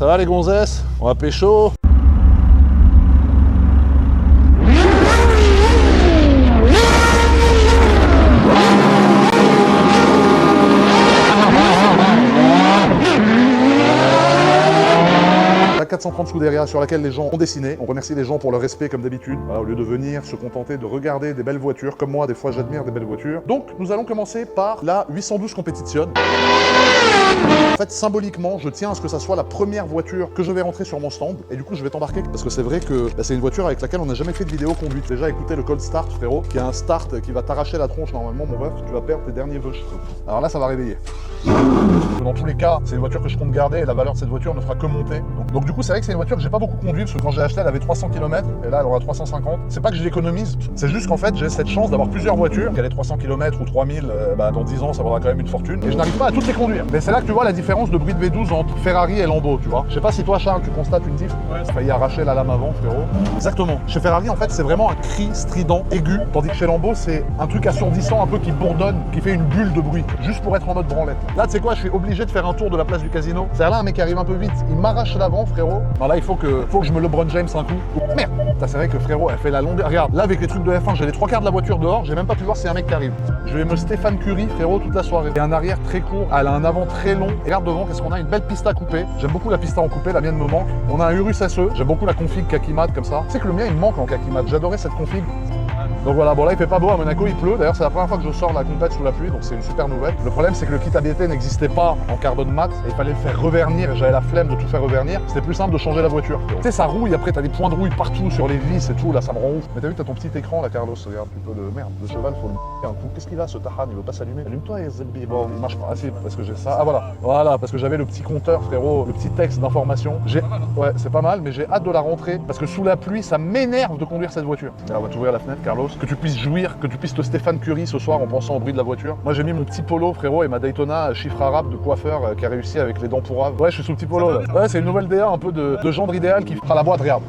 Ça va les gonzesses? On va pécho. La 430 Scuderia sur laquelle les gens ont dessiné. On remercie les gens pour leur respect comme d'habitude. Voilà, au lieu de venir se contenter de regarder des belles voitures, comme moi des fois j'admire des belles voitures. Donc nous allons commencer par la 812 Competition. En fait, symboliquement, je tiens à ce que ça soit la première voiture que je vais rentrer sur mon stand. Et du coup, je vais t'embarquer parce que c'est vrai que c'est une voiture avec laquelle on n'a jamais fait de vidéo conduite. Déjà, écoutez le cold start, frérot, qui a un start qui va t'arracher la tronche normalement, mon ref. Tu vas perdre tes derniers vœux. Alors là, ça va réveiller. Dans tous les cas, c'est une voiture que je compte garder et la valeur de cette voiture ne fera que monter. Donc du coup, c'est vrai que c'est une voiture que j'ai pas beaucoup conduite parce que quand j'ai acheté, elle avait 300 km et là, elle aura 350. C'est pas que je l'économise, c'est juste qu'en fait, j'ai cette chance d'avoir plusieurs voitures. Qu'elle ait 300 km ou 3000, dans 10 ans, ça vaudra quand même une fortune. Et je n'arrive pas à toutes les conduire. Mais c'est là que tu vois la différence de bruit de V12 entre Ferrari et Lambo, tu vois. Je sais pas si toi, Charles, tu constates une diff. Ouais, ça a failli arracher la lame avant, frérot. Exactement. Chez Ferrari, en fait, c'est vraiment un cri strident, aigu, tandis que chez Lambo, c'est un truc assourdissant, un peu qui bourdonne, qui fait une bulle de bruit, juste pour être en mode branlette. Là, tu sais quoi, je suis obligé de faire un tour de la place du casino. C'est là un mec qui arrive un peu vite, il m'arrache l'avant, frérot. Non, là, il faut que je me LeBron James un coup. Oh, merde. C'est vrai que frérot, elle fait la longueur. Regarde, là, avec les trucs de F1, j'ai les 3 quarts de la voiture dehors, j'ai même pas pu voir si un mec qui arrive. Je vais me Stéphane Curie, frérot, toute la soirée. Et un arrière très court, elle a un avant très long. Et regarde devant, qu'est-ce qu'on a? Une belle pista coupée. J'aime beaucoup la pista en coupé, la mienne me manque. On a un Urus SE, j'aime beaucoup la config Kakimat comme ça. Tu sais que le mien, il me manque en Kakimat. J'adorais cette config. Donc voilà, bon là il fait pas beau à Monaco, il pleut. D'ailleurs c'est la première fois que je sors la compète sous la pluie, donc c'est une super nouvelle. Le problème c'est que le kit ABT n'existait pas en carbone mat et il fallait le faire revernir et j'avais la flemme de tout faire revernir. C'était plus simple de changer la voiture. Tu sais ça rouille, après t'as des points de rouille partout sur les vis et tout, là ça me rend ouf. Mais t'as vu t'as ton petit écran là Carlos, regarde, tu peux le merde, le cheval faut le un coup. Qu'est-ce qu'il a ce Tahan, il veut pas s'allumer? Allume-toi Zebbi. Bon il marche pas, ah si parce que j'ai ça. Ah voilà, parce que j'avais le petit compteur frérot, le petit texte d'information. Ouais c'est pas mal mais j'ai hâte de la rentrer parce que sous la pluie ça m'énerve de conduire cette voiture. Et là on va t'ouvrir la fenêtre Carlos, que tu puisses jouir, que tu puisses te Stéphane Curie ce soir en pensant au bruit de la voiture. Moi j'ai mis mon petit polo frérot et ma Daytona chiffre arabe de coiffeur qui a réussi avec les dents pourraves. Ouais je suis sous le petit polo là. Ouais c'est une nouvelle DA un peu de gendre idéal qui fera la boîte, regarde.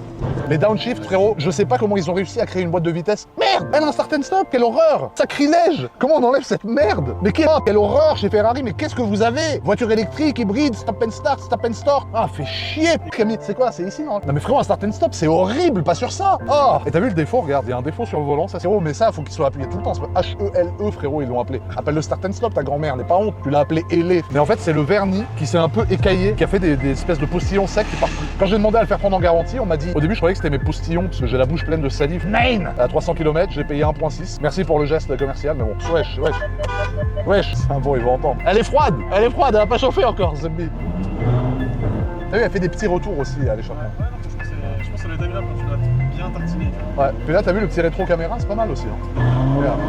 Les downshift frérot, je sais pas comment ils ont réussi à créer une boîte de vitesse. Merde, elle a un start and stop, quelle horreur! Sacrilège! Comment on enlève cette merde? Mais quelle horreur chez Ferrari, mais qu'est-ce que vous avez? Voiture électrique, hybride, stop and start, stop and start. Ah fait chier! C'est quoi? C'est ici non? Non mais frérot un start and stop c'est horrible, pas sur ça! Oh! Et t'as vu le défaut? Regarde, il y a un défaut sur le volant, ça c'est gros, mais ça faut qu'il soit appuyé tout le temps. H-E-L-E frérot ils l'ont appelé. Appelle le start and stop ta grand-mère, n'est pas honte, tu l'as appelé ailé. Mais en fait c'est le vernis qui s'est un peu écaillé, qui a fait des espèces de postillons secs qui partent. Quand j'ai demandé à le faire prendre en garantie, on m'a dit, au début je croyais que c'était mes postillons parce que j'ai la bouche pleine de salive. Nein! À 300 km, j'ai payé 1.6. Merci pour le geste commercial, mais bon, wesh, c'est un bon, ils vont entendre. Elle est froide, elle a pas chauffé encore, Zebbi. T'as vu, elle fait des petits retours aussi à l'échappement. Ouais, je pense que ça va être agréable quand tu vas bien tartiner. Ouais, puis là t'as vu le petit rétro caméra, c'est pas mal aussi. Hein. Regarde.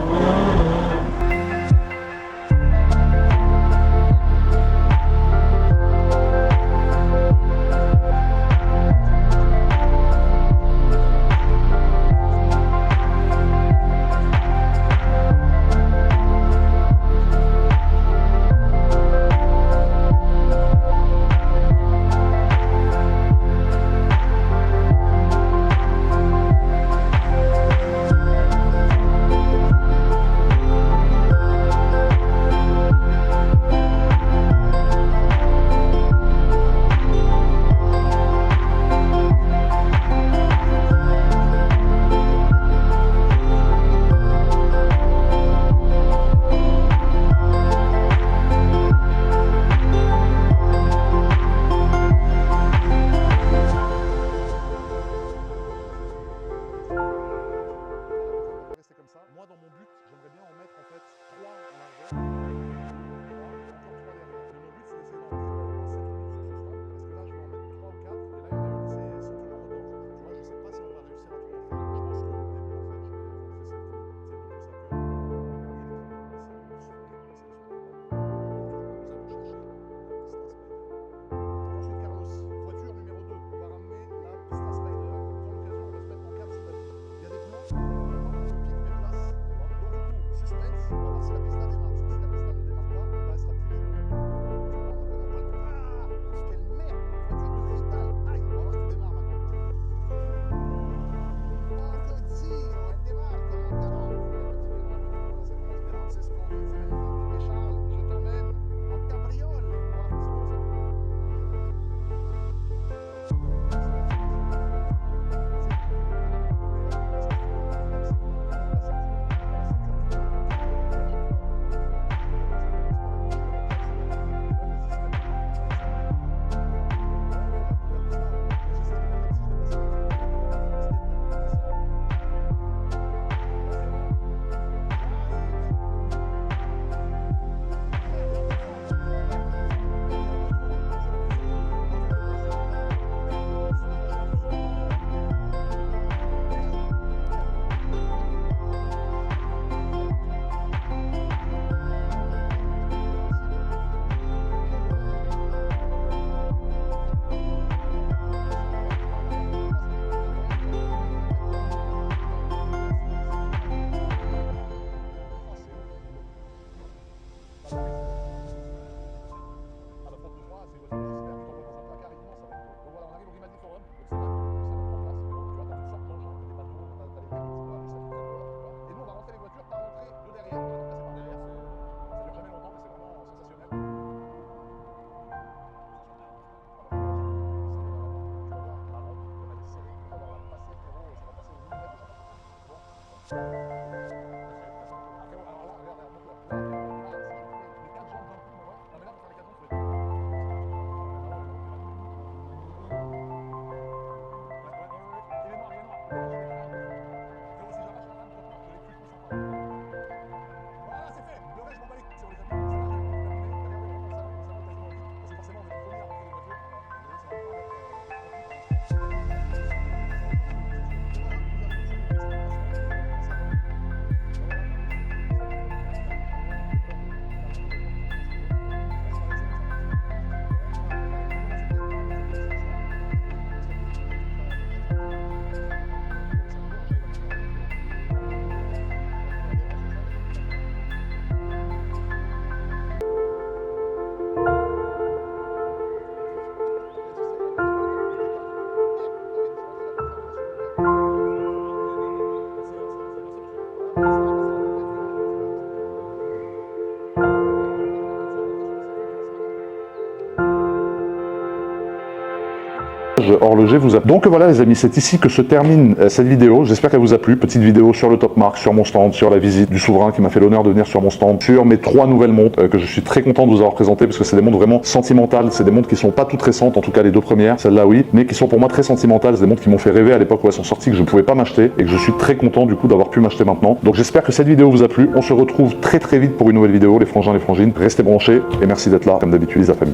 Horloger vous a... Donc voilà les amis, c'est ici que se termine cette vidéo. J'espère qu'elle vous a plu. Petite vidéo sur le Top Mark, sur mon stand, sur la visite du souverain qui m'a fait l'honneur de venir sur mon stand, sur mes 3 nouvelles montres que je suis très content de vous avoir présentées parce que c'est des montres vraiment sentimentales. C'est des montres qui sont pas toutes récentes, en tout cas les 2 premières, celle-là oui, mais qui sont pour moi très sentimentales. C'est des montres qui m'ont fait rêver à l'époque où elles sont sorties, que je ne pouvais pas m'acheter et que je suis très content du coup d'avoir pu m'acheter maintenant. Donc j'espère que cette vidéo vous a plu. On se retrouve très vite pour une nouvelle vidéo, les frangins, les frangines. Restez branchés et merci d'être là comme d'habitude les familles.